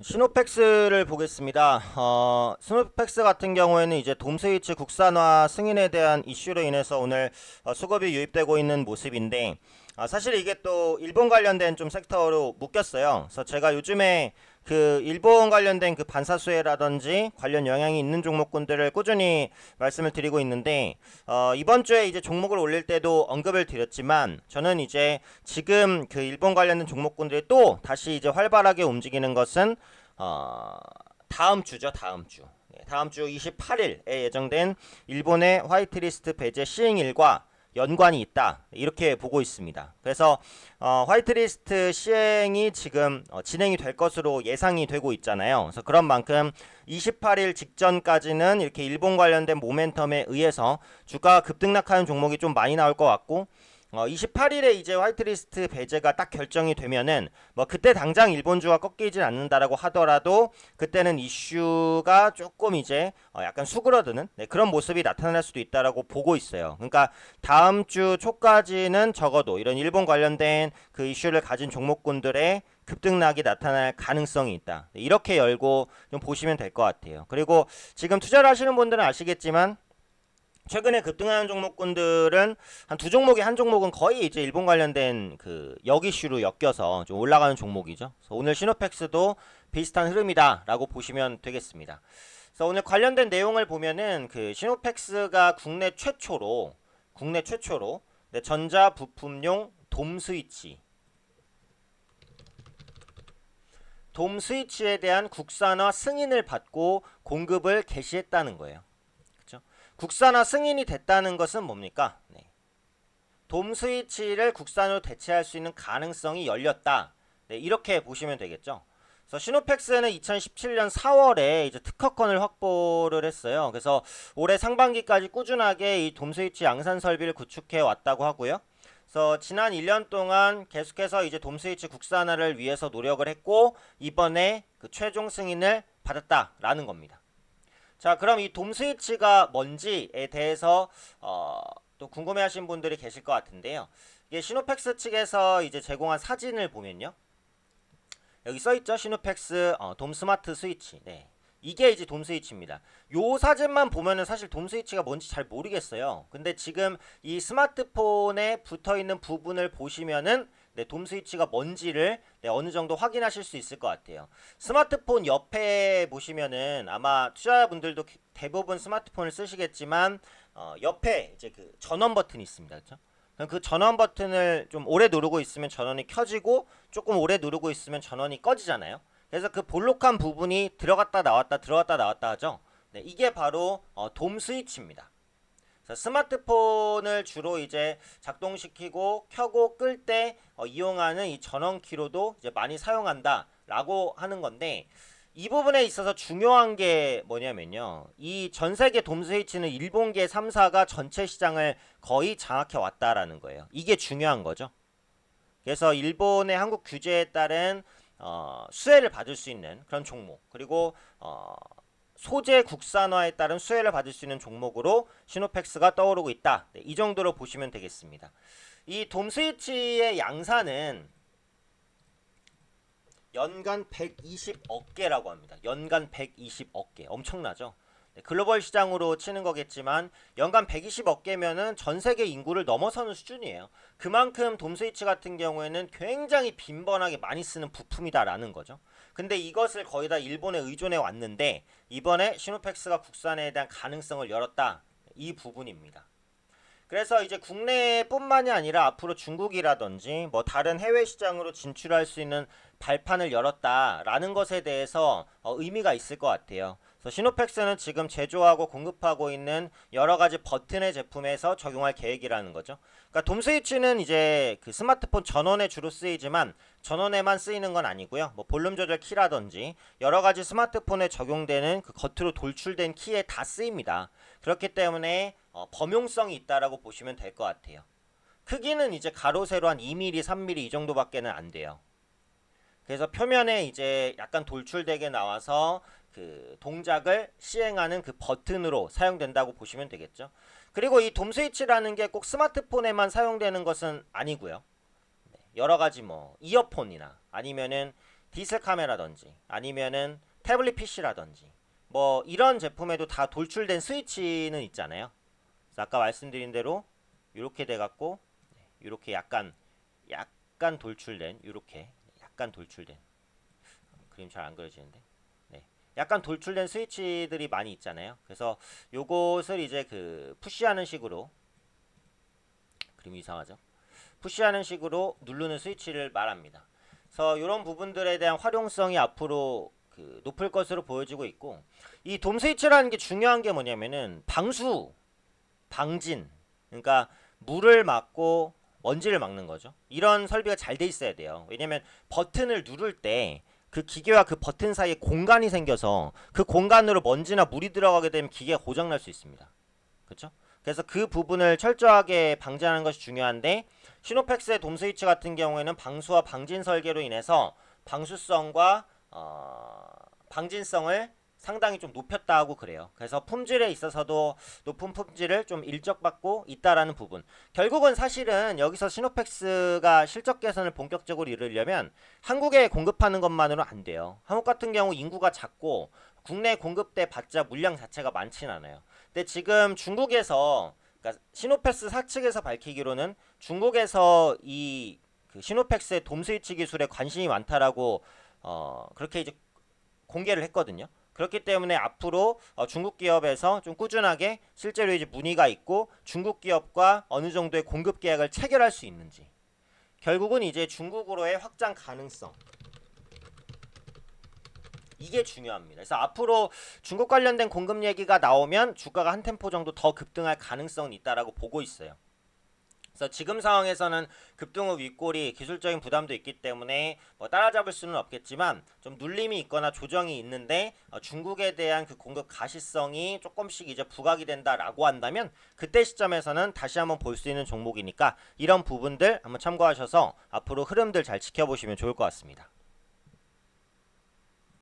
시노팩스를 보겠습니다. 시노팩스 같은 경우에는 이제 돔스위치 국산화 승인에 대한 이슈로 인해서 오늘 수급이 유입되고 있는 모습인데, 사실 이게 또 일본 관련된 좀 섹터로 묶였어요. 그래서 제가 요즘에 그 일본 관련된 그 반사수혜라든지 관련 영향이 있는 종목군들을 꾸준히 말씀을 드리고 있는데, 이번 주에 이제 종목을 올릴 때도 언급을 드렸지만, 저는 이제 지금 그 일본 관련된 종목군들이 또 다시 이제 활발하게 움직이는 것은 다음 주죠. 다음 주. 다음 주 28일에 예정된 일본의 화이트리스트 배제 시행일과 연관이 있다, 이렇게 보고 있습니다. 그래서 화이트리스트 시행이 지금 진행이 될 것으로 예상이 되고 있잖아요. 그래서 그런 만큼 28일 직전까지는 이렇게 일본 관련된 모멘텀에 의해서 주가가 급등락하는 종목이 좀 많이 나올 것 같고, 28일에 이제 화이트리스트 배제가 딱 결정이 되면은 뭐 그때 당장 일본주가 꺾이진 않는다라고 하더라도 그때는 이슈가 조금 이제 약간 수그러드는 그런 모습이 나타날 수도 있다라고 보고 있어요. 그러니까 다음 주 초까지는 적어도 이런 일본 관련된 그 이슈를 가진 종목군들의 급등락이 나타날 가능성이 있다, 이렇게 열고 좀 보시면 될 것 같아요. 그리고 지금 투자를 하시는 분들은 아시겠지만 최근에 급등하는 종목군들은 한 두 종목이, 한 종목은 거의 이제 일본 관련된 그 역이슈로 엮여서 좀 올라가는 종목이죠. 그래서 오늘 시노팩스도 비슷한 흐름이다라고 보시면 되겠습니다. 그래서 오늘 관련된 내용을 보면은 그 시노팩스가 국내 최초로 전자 부품용 돔스위치에 대한 국산화 승인을 받고 공급을 개시했다는 거예요. 국산화 승인이 됐다는 것은 뭡니까? 돔스위치를 국산으로 대체할 수 있는 가능성이 열렸다, 이렇게 보시면 되겠죠. 그래서 시노팩스는 2017년 4월에 이제 특허권을 확보를 했어요. 그래서 올해 상반기까지 꾸준하게 이 돔스위치 양산 설비를 구축해 왔다고 하고요. 그래서 지난 1년 동안 계속해서 이제 돔스위치 국산화를 위해서 노력을 했고, 이번에 그 최종 승인을 받았다라는 겁니다. 자, 그럼 이 돔스위치가 뭔지에 대해서 또 궁금해하신 분들이 계실 것 같은데요. 이게 시노팩스 측에서 이제 제공한 사진을 보면요, 여기 써있죠. 시노팩스 돔 스마트 스위치. 이게 이제 돔 스위치입니다. 요 사진만 보면은 사실 돔 스위치가 뭔지 잘 모르겠어요. 근데 지금 이 스마트폰에 붙어있는 부분을 보시면은 돔 스위치가 뭔지를 어느 정도 확인하실 수 있을 것 같아요. 스마트폰 옆에 보시면은 아마 투자자분들도 대부분 스마트폰을 쓰시겠지만 옆에 이제 그 전원 버튼이 있습니다. 그렇죠? 그 전원 버튼을 좀 오래 누르고 있으면 전원이 켜지고, 조금 오래 누르고 있으면 전원이 꺼지잖아요. 그래서 그 볼록한 부분이 들어갔다 나왔다 들어갔다 나왔다 하죠. 이게 바로 돔 스위치입니다. 스마트폰을 주로 이제 작동시키고 켜고 끌 때 이용하는 이 전원키로도 이제 많이 사용한다라고 하는 건데, 이 부분에 있어서 중요한 게 뭐냐면요, 이 전세계 돔스위치는 일본계 3사가 전체 시장을 거의 장악해 왔다라는 거예요. 이게 중요한 거죠. 그래서 일본의 한국 규제에 따른 수혜를 받을 수 있는 그런 종목, 그리고 소재 국산화에 따른 수혜를 받을 수 있는 종목으로 시노팩스가 떠오르고 있다, 이 정도로 보시면 되겠습니다. 이 돔스위치의 양산은 연간 120억 개라고 합니다. 연간 120억 개. 엄청나죠? 글로벌 시장으로 치는 거겠지만 연간 120억 개면은 전 세계 인구를 넘어서는 수준이에요. 그만큼 돔스위치 같은 경우에는 굉장히 빈번하게 많이 쓰는 부품이다라는 거죠. 근데 이것을 거의 다 일본에 의존해 왔는데, 이번에 시노팩스가 국산에 대한 가능성을 열었다, 이 부분입니다. 그래서 이제 국내뿐만이 아니라 앞으로 중국이라든지 뭐 다른 해외 시장으로 진출할 수 있는 발판을 열었다라는 것에 대해서 의미가 있을 것 같아요. 그래서 시노팩스는 지금 제조하고 공급하고 있는 여러 가지 버튼의 제품에서 적용할 계획이라는 거죠. 그러니까 돔스위치는 이제 그 스마트폰 전원에 주로 쓰이지만 전원에만 쓰이는 건 아니고요. 뭐 볼륨 조절 키라든지 여러 가지 스마트폰에 적용되는 그 겉으로 돌출된 키에 다 쓰입니다. 그렇기 때문에 범용성이 있다라고 보시면 될 것 같아요. 크기는 이제 가로 세로 한 2mm, 3mm 이 정도밖에는 안 돼요. 그래서 표면에 이제 약간 돌출되게 나와서 그 동작을 시행하는 그 버튼으로 사용된다고 보시면 되겠죠. 그리고 이 돔 스위치라는 게 꼭 스마트폰에만 사용되는 것은 아니고요. 여러 가지 뭐 이어폰이나 아니면은 디지털 카메라든지 아니면은 태블릿 PC라든지 뭐 이런 제품에도 다 돌출된 스위치는 있잖아요. 그래서 아까 말씀드린 대로 이렇게 돼 갖고 이렇게 약간 돌출된 이렇게 약간 돌출된 그림 잘 안 그려지는데 네. 약간 돌출된 스위치들이 많이 있잖아요. 그래서 요것을 이제 그 푸시하는 식으로 그림이 이상하죠. 푸시하는 식으로 누르는 스위치를 말합니다. 그래서 이런 부분들에 대한 활용성이 앞으로 그 높을 것으로 보여지고 있고 이 돔 스위치라는 게 중요한 게 뭐냐면은 방수, 방진 그러니까 물을 막고 먼지를 막는 거죠. 이런 설비가 잘 돼 있어야 돼요. 왜냐면 버튼을 누를 때 그 기계와 그 버튼 사이에 공간이 생겨서 그 공간으로 먼지나 물이 들어가게 되면 기계가 고장 날 수 있습니다. 그렇죠? 그래서 그 부분을 철저하게 방지하는 것이 중요한데 시노펙스의 돔 스위치 같은 경우에는 방수와 방진 설계로 인해서 방수성과 방진성을 상당히 좀 높였다고 그래요. 그래서 품질에 있어서도 높은 품질을 좀 일적받고 있다라는 부분. 결국은 사실은 여기서 시노펙스가 실적 개선을 본격적으로 이루려면 한국에 공급하는 것만으로 안 돼요. 한국 같은 경우 인구가 작고 국내 공급대 받자 물량 자체가 많진 않아요. 근데 지금 중국에서 그러니까 시노펙스 사측에서 밝히기로는 중국에서 이 그 시노펙스의 돔 스위치 기술에 관심이 많다라고 그렇게 이제 공개를 했거든요. 그렇기 때문에 앞으로 중국 기업에서 좀 꾸준하게 실제로 이제 문의가 있고 중국 기업과 어느 정도의 공급 계약을 체결할 수 있는지 결국은 이제 중국으로의 확장 가능성 이게 중요합니다. 그래서 앞으로 중국 관련된 공급 얘기가 나오면 주가가 한 템포 정도 더 급등할 가능성이 있다라고 보고 있어요. 그래서 지금 상황에서는 급등 후 윗골이 기술적인 부담도 있기 때문에 뭐 따라잡을 수는 없겠지만 좀 눌림이 있거나 조정이 있는데 중국에 대한 그 공급 가시성이 조금씩 이제 부각이 된다라고 한다면 그때 시점에서는 다시 한번 볼 수 있는 종목이니까 이런 부분들 한번 참고하셔서 앞으로 흐름들 잘 지켜보시면 좋을 것 같습니다.